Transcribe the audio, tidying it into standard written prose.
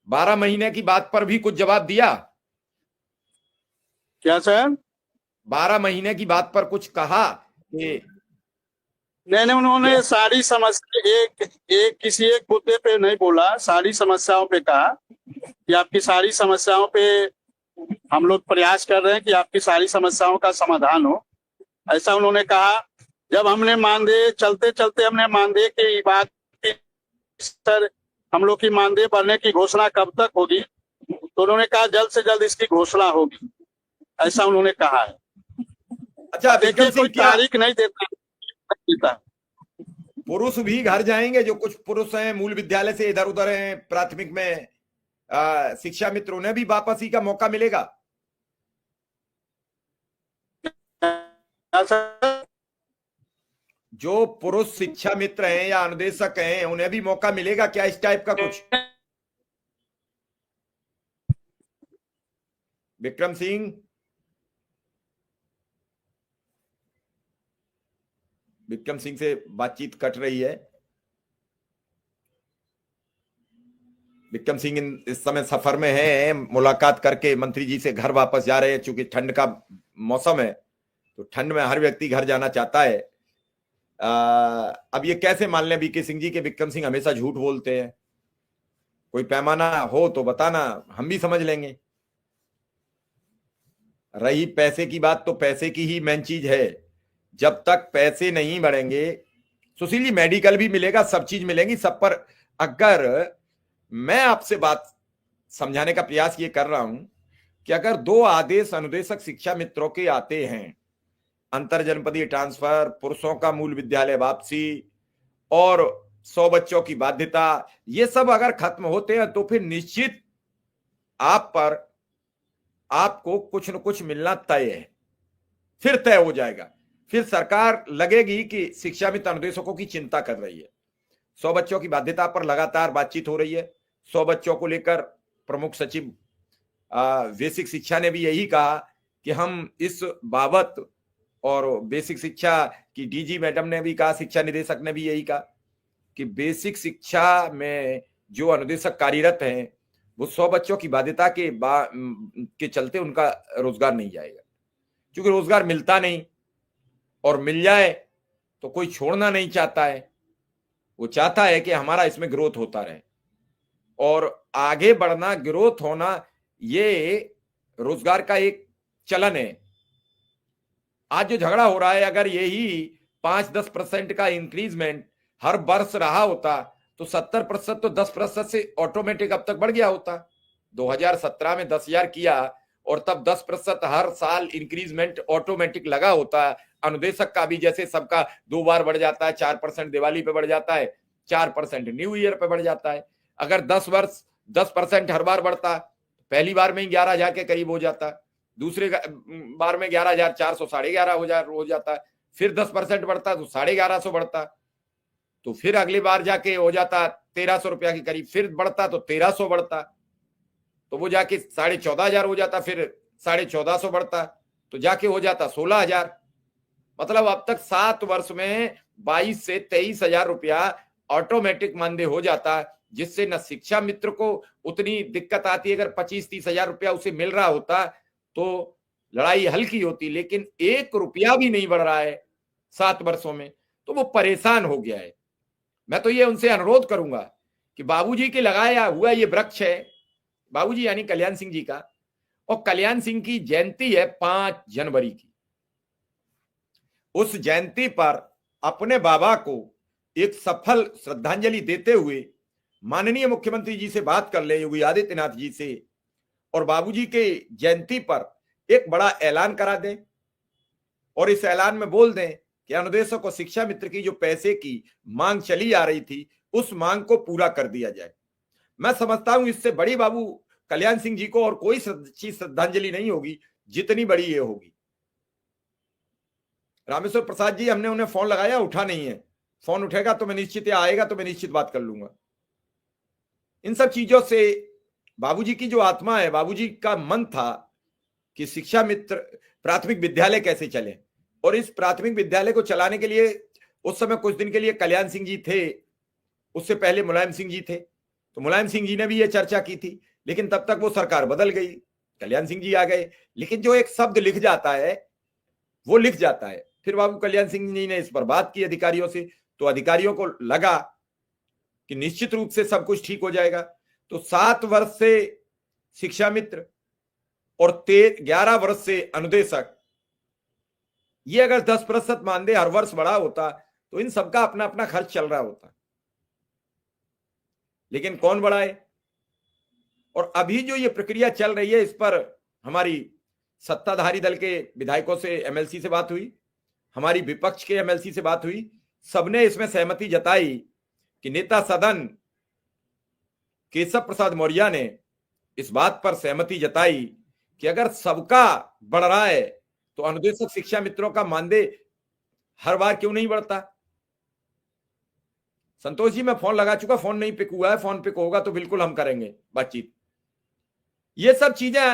12 महीने की बात पर भी कुछ जवाब दिया? क्या सर? 12 महीने की बात पर कुछ कहा कि नहीं नहीं, उन्होंने सारी समस्या एक एक किसी एक मुद्दे पे नहीं बोला, सारी समस्याओं पे कहा कि आपकी सारी समस्याओं पे हम लोग प्रयास कर रहे हैं कि आपकी सारी समस्याओं का समाधान हो, ऐसा उन्होंने कहा। जब हमने मानदेय चलते चलते हमने मानदेय की बात की, सर हम लोग की मानदेय बढ़ने की घोषणा कब तक होगी, तो उन्होंने कहा जल्द से जल्द इसकी घोषणा होगी, ऐसा उन्होंने कहा है। अच्छा अब विक्रम देखिए सिंह, कोई क्या तारीख नहीं देता। पुरुष भी घर जाएंगे? जो कुछ पुरुष हैं मूल विद्यालय से इधर उधर हैं प्राथमिक में, शिक्षा मित्र, उन्हें भी वापसी का मौका मिलेगा? जो पुरुष शिक्षा मित्र हैं या अनुदेशक हैं उन्हें भी मौका मिलेगा क्या इस टाइप का कुछ? विक्रम सिंह, विक्रम सिंह से बातचीत कट रही है। विक्रम सिंह इस समय सफर में है, मुलाकात करके मंत्री जी से घर वापस जा रहे हैं। चूंकि ठंड का मौसम है तो ठंड में हर व्यक्ति घर जाना चाहता है। अब ये कैसे मान लें वीके सिंह जी के विक्रम सिंह हमेशा झूठ बोलते हैं? कोई पैमाना हो तो बताना, हम भी समझ लेंगे। रही पैसे की बात, तो पैसे की ही मेन चीज है। जब तक पैसे नहीं बढ़ेंगे, सुशील जी मेडिकल भी मिलेगा, सब चीज मिलेंगी सब पर। अगर मैं आपसे बात समझाने का प्रयास ये कर रहा हूं कि अगर 2 आदेश अनुदेशक शिक्षा मित्रों के आते हैं, अंतर जनपदीय ट्रांसफर, पुरुषों का मूल विद्यालय वापसी और 100 बच्चों की बाध्यता, ये सब अगर खत्म होते हैं तो फिर निश्चित आप पर आपको कुछ न कुछ मिलना तय है। फिर तय हो जाएगा। फिर सरकार लगेगी कि शिक्षा मित्र अनुदेशकों की चिंता कर रही है। 100 बच्चों की बाध्यता पर लगातार बातचीत हो रही है। 100 बच्चों को लेकर प्रमुख सचिव बेसिक शिक्षा ने भी यही कहा कि हम इस बाबत, और बेसिक शिक्षा की डीजी मैडम ने भी कहा, शिक्षा निदेशक ने भी यही कहा कि बेसिक शिक्षा में जो अनुदेशक कार्यरत हैं वो 100 बच्चों की बाध्यता के चलते उनका रोजगार नहीं जाएगा। क्योंकि रोजगार मिलता नहीं, और मिल जाए तो कोई छोड़ना नहीं चाहता है। वो चाहता है कि हमारा इसमें ग्रोथ होता रहे, और आगे बढ़ना, ग्रोथ होना, ये रोजगार का एक चलन है। आज जो झगड़ा हो रहा है, अगर यही 5-10% का इंक्रीजमेंट हर वर्ष रहा होता तो 70% तो 10% से ऑटोमेटिक अब तक बढ़ गया होता। 2017 में 10,000 किया और तब 10% हर साल इंक्रीजमेंट ऑटोमेटिक लगा होता। अनुदेशक का भी जैसे सबका 2 बार बढ़ जाता है, 4% दिवाली पे बढ़ जाता है, 4% न्यू ईयर पे बढ़ जाता है। अगर 10% हर बार बढ़ता, पहली बार में ही 11,000 के करीब हो जाता, दूसरे बार में 11,400, 11,500 हो जाता, फिर 10% बढ़ता तो 11,500 बढ़ता, तो फिर अगली बार जाके हो जाता 1,300 रुपया के करीब, फिर बढ़ता तो 1,300 बढ़ता, तो वो जाके 14,500 हो जाता, फिर 1,450 बढ़ता तो जाके हो जाता 16,000। मतलब अब तक 7 वर्ष में 22 से 23,000 रुपया ऑटोमेटिक मानदेय हो जाता, जिससे न शिक्षा मित्र को उतनी दिक्कत आती। अगर 25-30,000 रुपया उसे मिल रहा होता तो लड़ाई हल्की होती, लेकिन 1 रुपया भी नहीं बढ़ रहा है 7 वर्षों में, तो वो परेशान हो गया है। मैं तो ये उनसे अनुरोध करूंगा कि बाबूजी के लगाया हुआ ये वृक्ष है, बाबूजी यानी कल्याण सिंह जी का, और कल्याण सिंह की जयंती है 5 जनवरी की। उस जयंती पर अपने बाबा को एक सफल श्रद्धांजलि देते हुए माननीय मुख्यमंत्री जी से बात कर ले, योगी आदित्यनाथ जी से, और बाबूजी के जयंती पर एक बड़ा ऐलान करा दें, और इस ऐलान में बोल दें कि अनुदेशक और शिक्षा मित्र की जो पैसे की मांग चली आ रही थी उस मांग को पूरा कर दिया जाए। मैं समझता हूं इससे बड़ी बाबू कल्याण सिंह जी को और कोई श्रद्धांजलि नहीं होगी जितनी बड़ी ये होगी। रामेश्वर प्रसाद जी, हमने उन्हें फोन लगाया, उठा नहीं है। फोन उठेगा तो मैं निश्चित, या आएगा तो मैं निश्चित बात कर लूंगा। इन सब चीजों से बाबूजी की जो आत्मा है, बाबूजी का मन था कि शिक्षा मित्र प्राथमिक विद्यालय कैसे चले, और इस प्राथमिक विद्यालय को चलाने के लिए उस समय कुछ दिन के लिए कल्याण सिंह जी थे, उससे पहले मुलायम सिंह जी थे, तो मुलायम सिंह जी ने भी ये चर्चा की थी, लेकिन तब तक वो सरकार बदल गई, कल्याण सिंह जी आ गए। लेकिन जो एक शब्द लिख जाता है वो लिख जाता है। फिर बाबू कल्याण सिंह जी ने इस पर बात की अधिकारियों से, तो अधिकारियों को लगा कि निश्चित रूप से सब कुछ ठीक हो जाएगा। तो 7 वर्ष से शिक्षा मित्र और 11 वर्ष से अनुदेशक, ये अगर 10% मानदेय हर वर्ष बढ़ा होता तो इन सबका अपना अपना खर्च चल रहा होता। लेकिन कौन बढ़ाए? और अभी जो ये प्रक्रिया चल रही है, इस पर हमारी सत्ताधारी दल के विधायकों से, एमएलसी से बात हुई, हमारी विपक्ष के एमएलसी से बात हुई, सबने इसमें सहमति जताई कि नेता सदन केशव प्रसाद मौर्य ने इस बात पर सहमति जताई कि अगर सबका बढ़ रहा है तो अनुदेशक शिक्षा मित्रों का मानदेय हर बार क्यों नहीं बढ़ता। संतोष जी, मैं फोन लगा चुका, फोन नहीं पिक हुआ है, फोन पिक होगा तो बिल्कुल हम करेंगे बातचीत। ये सब चीजें